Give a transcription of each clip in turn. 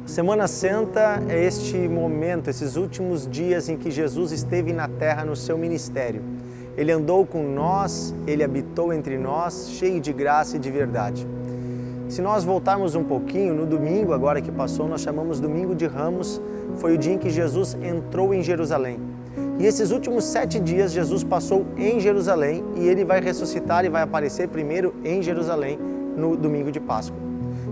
Semana Santa é este momento, esses últimos dias em que Jesus esteve na terra no seu ministério. Ele andou com nós, Ele habitou entre nós, cheio de graça e de verdade. Se nós voltarmos um pouquinho, no domingo agora que passou, nós chamamos Domingo de Ramos, foi o dia em que Jesus entrou em Jerusalém. E esses últimos 7 dias Jesus passou em Jerusalém e Ele vai ressuscitar e vai aparecer primeiro em Jerusalém no domingo de Páscoa.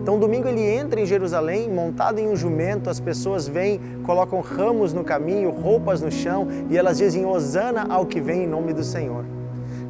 Então, domingo ele entra em Jerusalém, montado em um jumento, as pessoas vêm, colocam ramos no caminho, roupas no chão e elas dizem Hosana ao que vem em nome do Senhor.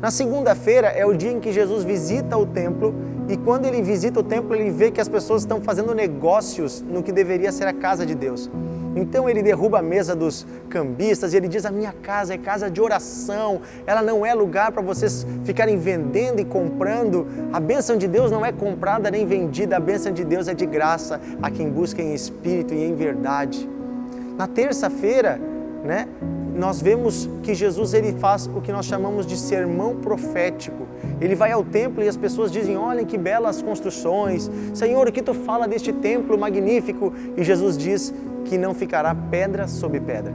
Na segunda-feira é o dia em que Jesus visita o templo e quando ele visita o templo ele vê que as pessoas estão fazendo negócios no que deveria ser a casa de Deus. Então ele derruba a mesa dos cambistas e ele diz, a minha casa é casa de oração, ela não é lugar para vocês ficarem vendendo e comprando. A bênção de Deus não é comprada nem vendida, a bênção de Deus é de graça a quem busca em espírito e em verdade. Na terça-feira, nós vemos que Jesus ele faz o que nós chamamos de sermão profético. Ele vai ao templo e as pessoas dizem, olhem que belas construções, Senhor, o que tu fala deste templo magnífico? E Jesus diz que não ficará pedra sobre pedra.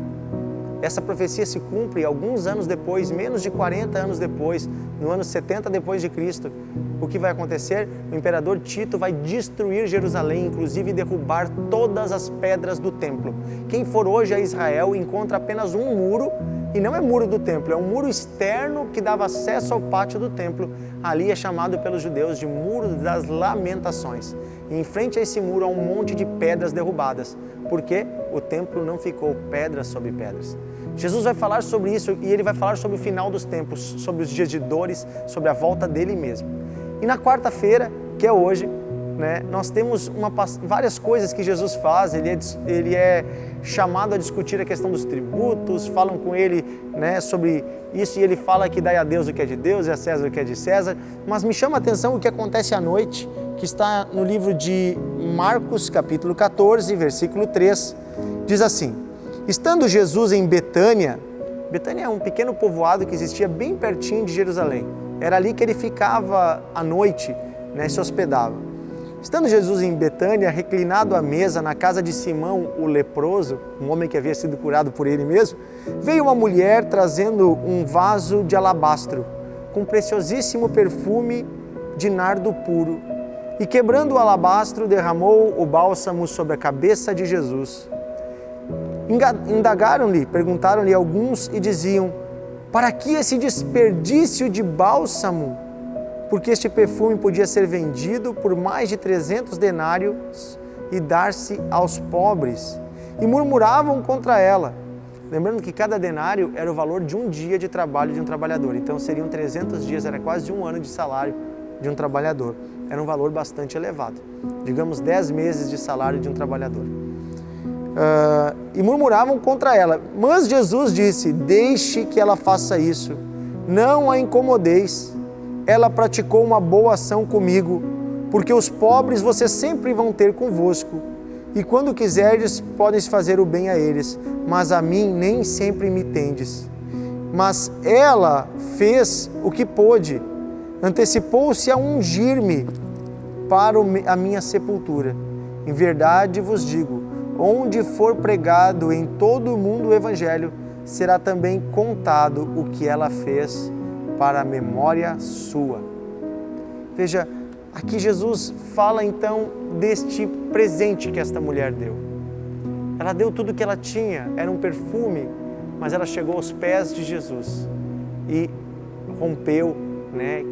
Essa profecia se cumpre alguns anos depois, menos de 40 anos depois, no ano 70 depois de Cristo. O que vai acontecer? O imperador Tito vai destruir Jerusalém, inclusive derrubar todas as pedras do templo. Quem for hoje a Israel encontra apenas um muro, e não é muro do templo, é um muro externo que dava acesso ao pátio do templo. Ali é chamado pelos judeus de Muro das Lamentações. E em frente a esse muro há um monte de pedras derrubadas, porque o templo não ficou pedras sobre pedras. Jesus vai falar sobre isso e ele vai falar sobre o final dos tempos, sobre os dias de dores, sobre a volta dele mesmo. E na quarta-feira, que é hoje, nós temos várias coisas que Jesus faz. Ele é chamado a discutir a questão dos tributos, falam com ele sobre isso e ele fala que dai a Deus o que é de Deus e a César o que é de César. Mas me chama a atenção o que acontece à noite, que está no livro de Marcos, capítulo 14, versículo 3, diz assim, estando Jesus em Betânia, Betânia é um pequeno povoado que existia bem pertinho de Jerusalém, era ali que ele ficava à noite, se hospedava. Estando Jesus em Betânia, reclinado à mesa na casa de Simão, o leproso, um homem que havia sido curado por ele mesmo, veio uma mulher trazendo um vaso de alabastro, com preciosíssimo perfume de nardo puro, e quebrando o alabastro, derramou o bálsamo sobre a cabeça de Jesus. Indagaram-lhe, perguntaram-lhe alguns e diziam, para que esse desperdício de bálsamo? Porque este perfume podia ser vendido por mais de 300 denários e dar-se aos pobres. E murmuravam contra ela. Lembrando que cada denário era o valor de um dia de trabalho de um trabalhador. Então seriam 300 dias, era quase um ano de salário de um trabalhador. Era um valor bastante elevado. Digamos 10 meses de salário de um trabalhador. E murmuravam contra ela. Mas Jesus disse, deixe que ela faça isso. Não a incomodeis. Ela praticou uma boa ação comigo, porque os pobres vocês sempre vão ter convosco, e quando quiserdes, podes fazer o bem a eles, mas a mim nem sempre me tendes. Mas ela fez o que pôde, antecipou-se a ungir-me para a minha sepultura. Em verdade vos digo, onde for pregado em todo o mundo o Evangelho, será também contado o que ela fez para a memória sua. Veja, aqui Jesus fala então deste presente que esta mulher deu. Ela deu tudo o que ela tinha, era um perfume, mas ela chegou aos pés de Jesus e rompeu,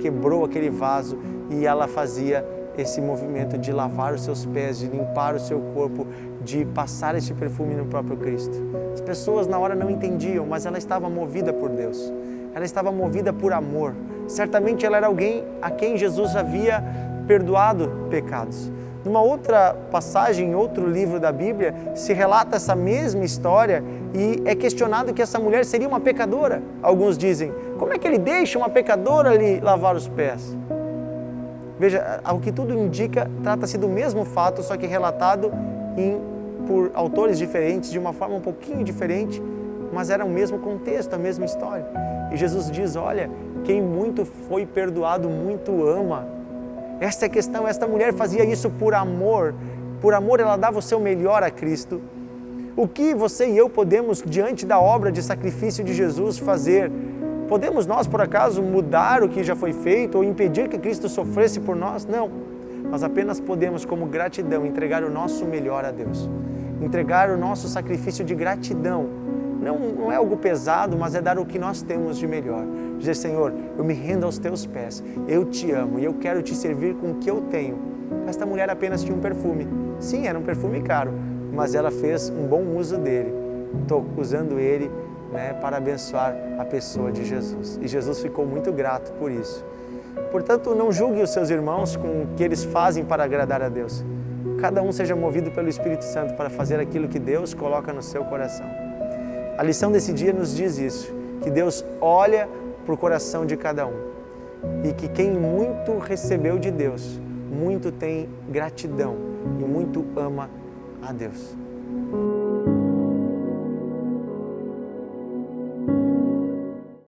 quebrou aquele vaso e ela fazia esse movimento de lavar os seus pés, de limpar o seu corpo, de passar este perfume no próprio Cristo. As pessoas na hora não entendiam, mas ela estava movida por Deus. Ela estava movida por amor. Certamente ela era alguém a quem Jesus havia perdoado pecados. Numa outra passagem, em outro livro da Bíblia, se relata essa mesma história e é questionado que essa mulher seria uma pecadora. Alguns dizem, como é que ele deixa uma pecadora ali lavar os pés? Veja, ao que tudo indica, trata-se do mesmo fato, só que relatado por autores diferentes, de uma forma um pouquinho diferente, mas era o mesmo contexto, a mesma história. E Jesus diz, olha, quem muito foi perdoado, muito ama. Esta é a questão, esta mulher fazia isso por amor. por amor ela dava o seu melhor a Cristo. O que você e eu podemos, diante da obra de sacrifício de Jesus, fazer? Podemos nós, por acaso, mudar o que já foi feito ou impedir que Cristo sofresse por nós? Não. Nós apenas podemos, como gratidão, entregar o nosso melhor a Deus. Entregar o nosso sacrifício de gratidão. Não é algo pesado, mas é dar o que nós temos de melhor. Dizer, Senhor, eu me rendo aos teus pés, eu te amo e eu quero te servir com o que eu tenho. Esta mulher apenas tinha um perfume. Sim, era um perfume caro, mas ela fez um bom uso dele. Estou usando ele, para abençoar a pessoa de Jesus. E Jesus ficou muito grato por isso. Portanto, não julgue os seus irmãos com o que eles fazem para agradar a Deus. Cada um seja movido pelo Espírito Santo para fazer aquilo que Deus coloca no seu coração. A lição desse dia nos diz isso, que Deus olha para o coração de cada um e que quem muito recebeu de Deus, muito tem gratidão e muito ama a Deus.